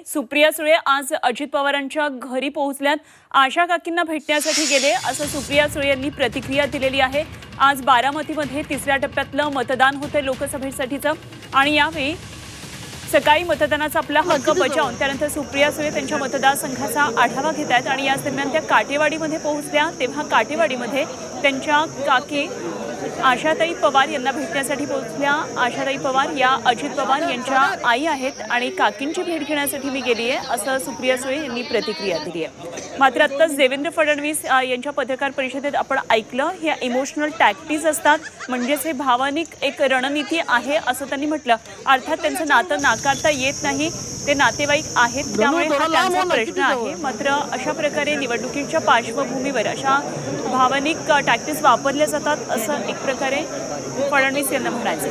सुप्रिया सुळे आज अजित पवारांच्या घरी पोहोचल्यात। आशा काकींना भेटण्यासाठी गेले असं सुप्रिया सुळे यांनी प्रतिक्रिया दिलेली आहे। आज बारामतीमध्ये तिसऱ्या टप्प्यातलं मतदान होतं लोकसभेसाठीचं आणि यावेळी सकाळी मतदानाचा आपला हक्क बजावून त्यानंतर सुप्रिया सुळे त्यांच्या मतदारसंघाचा आढावा घेत आहेत आणि याच दरम्यान त्या काटेवाडीमध्ये पोहोचल्या। तेव्हा काटेवाडीमध्ये त्यांच्या काकी आशाताई पवार यांना भेटण्यासाठी पोहोचल्या। आशाताई पवार या अजित पवार यांच्या आई आहेत आणि काकींची भेट घेण्यासाठी मी गेली आहे असं सुप्रिया सुळे यांनी प्रतिक्रिया दिली आहे। मात्र आत्ताच देवेंद्र फडणवीस यांच्या पत्रकार परिषदेत आपण ऐकलं, हे इमोशनल टॅक्टिक्स असतात, म्हणजेच हे भावनिक एक रणनीती आहे असं त्यांनी म्हटलं। अर्थात त्यांचं नातं नाकारता येत नाही, ते नातेवाईक आहेत त्यामुळे हा त्यांचा प्रश्न आहे। मात्र अशा प्रकारे निवडणुकीच्या पार्श्वभूमीवर अशा भावनिक टॅक्टिक्स वापरल्या जातात असं एक प्रकारे फडणवीस यांना म्हणायचं।